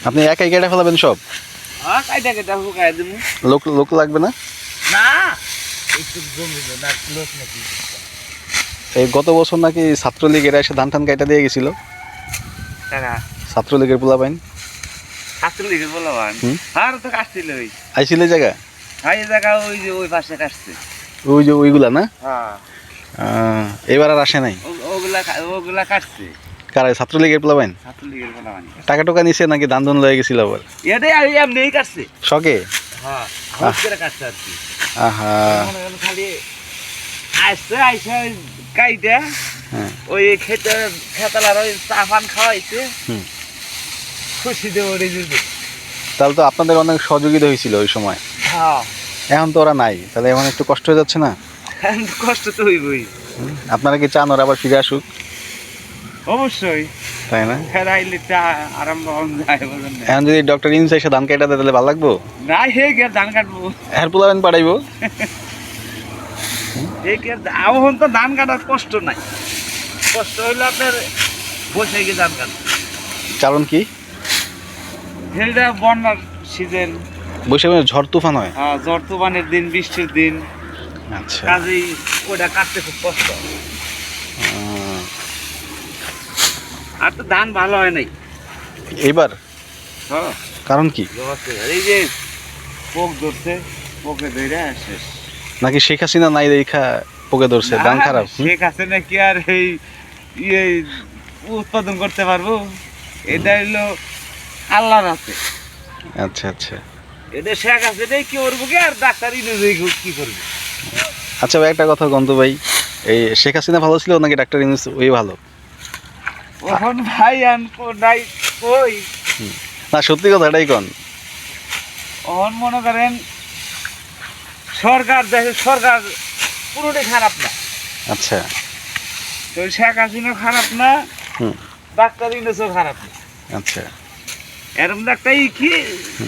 আপনি একাই কেটে ফেলাবেন সব? হ্যাঁ, কাইটা কেটে শুকাই দেবো। লোক লোক লাগবে না? না, একটু জমি না, লোক নাকি। এই গত বছর নাকি ছাত্রলীগের এসে ধান টান কাইটা দিয়ে গেছিল, টাকা ছাত্রলীগের পোলাপাইন। ছাত্রলীগের বলবান হুম, আর তো কাটছিল ওই আইছিল এই জায়গা? হাই জায়গা ওই যে ওই পাশে কাটছে। ওই যে ওইগুলা না? হ্যাঁ, এবার আর আসে নাই? ওগুলা কাটছে কারা, ছাত্রলীগের পোলাপাইন? ছাত্রলীগের বলবান। টাকা টোকা নিছে নাকি ধান ধুন লয়ে গেছিল আবার? এটাই আর এমনিই কাটছে। শখে? হ্যাঁ, হুট করে কাটছে আর কি। আহা, মনে করেন খালি আসছে আইসা কাইটা হ্যাঁ, ওই খেতালার ওই চা পান খাওয়াইছে, হুম। খুশিতে ওরে দিতে। তাহলে তো আপনাদের অনেক সহযোগিতা হয়েছিল ওই সময়। হ্যাঁ, এখন তো ওরা নাই, তাহলে এখন একটু কষ্ট হয়ে যাচ্ছে না? কষ্ট তো হইবই। আপনারা কি চান ওরা আবার ফিরে আসুক? অবশ্যই তাই না? ফেরাইলে আরম্ভ যায়, বলেন না। এখন যদি ডক্টর ইনস এসে ধান কেটে দেয় তাহলে ভালো লাগবো? না, হে গে ধান কাটবো, এর পোলাপাইন পাঠাইবো? হে গে এখন তো ধান কাটার কষ্ট নাই। কষ্ট হইলো আপনার বসে গিয়ে ধান কাটবো। কারণ কি? হেলটা বন্যার সিজন, বসে বসে ঝড় তুফান হয়। ঝড় তুফানের দিন, বৃষ্টির দিন, আচ্ছা, কাজেই ওটা কাটতে খুব কষ্ট। আর তো ধান ভালো হয় নাই এইবার? হ্যাঁ, কারণ কি? এই যে পোক ধরছে, পোকে ধরে শেষ। নাকি শেখ হাসিনা নাই দেখা পোকে ধরছে, ধান না, খারাপ? শেখ হাসিনা কি আর এই ইয়ে উৎপাদন করতে পারবো? এটা হইলো আল্লাহর হাতে। আচ্ছা আচ্ছা এটা শেখ হাসিনাই কি করবো কি, আর ডাক্তার ইনুজই কি করবে? আচ্ছা ভাই, একটা কথা গন্ত ভাই, এই শেখ হাসিনা ভালো ছিল নাকি ডাক্তার ইউনূস ওই ভালো? এখন ভাই আনকো নাই কই। না, সত্যি কথা এটাই কন। এখন মনে করেন সরকার, দেশের সরকার পুরোটাই খারাপ না। আচ্ছা, তো শেখ হাসিনা খারাপ না, হুম, ডাক্তার ইনুজও খারাপ না। আচ্ছা, এরকম ডাক্তার কি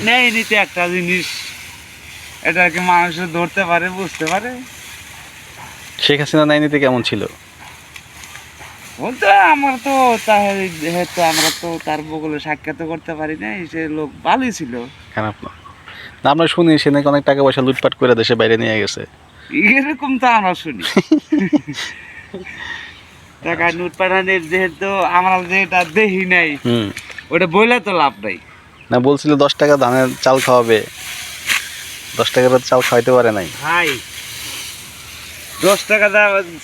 নেয় নিতে একটা জিনিস, এটাকে মানুষের ধরতে পারে, বুঝতে পারে। শেখ হাসিনা নাই নিতে কেমন ছিল? বলতে আমরা তো আমরা তো তার বগলে সাক্ষাৎ করতে পারি না, সে লোক ভালোই ছিল। খারাপ না? না, আমরা শুনি সে নাকি অনেক টাকা পয়সা লুটপাট করে দেশে বাইরে নিয়ে গেছে। এরকম তো আমরা শুনি। টাকা নোট পাঠানোর যেহেতু আমরা যেটা দেখি নাই, হুম, ওটা বইলে তো লাভ নাই। না, বলছিল 10 টাকা ধানের চাল খাওয়াবে, 10 টাকার চাল খাওয়াইতে পারে নাই। ভাই 10 টাকা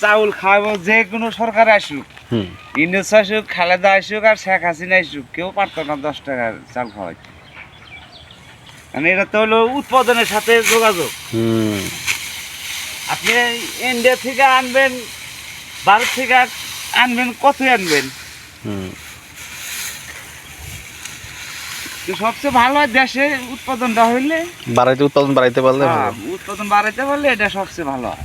চাউল খাওয়াবো যে কোনো সরকার আসুক, হুম, ইউনূস আসুক, খালেদা আসুক, আর শেখ হাসিনা আসুক, কেউ পারতো না 10 টাকার চাল খাওয়াইতে। মানে এটা তো হলো উৎপাদনের সাথে যোগাযোগ। হুম, আপনি ইন্ডিয়া থেকে আনবেন, ভারত থেকে আনবেন, কতই আনবেন, হুম, তো সবচেয়ে ভালো হয় দেশে উৎপাদনটা হইলে, উৎপাদন বাড়াইতে পারলে ভালো। উৎপাদন বাড়াইতে পারলে এটা সবচেয়ে ভালো হয়।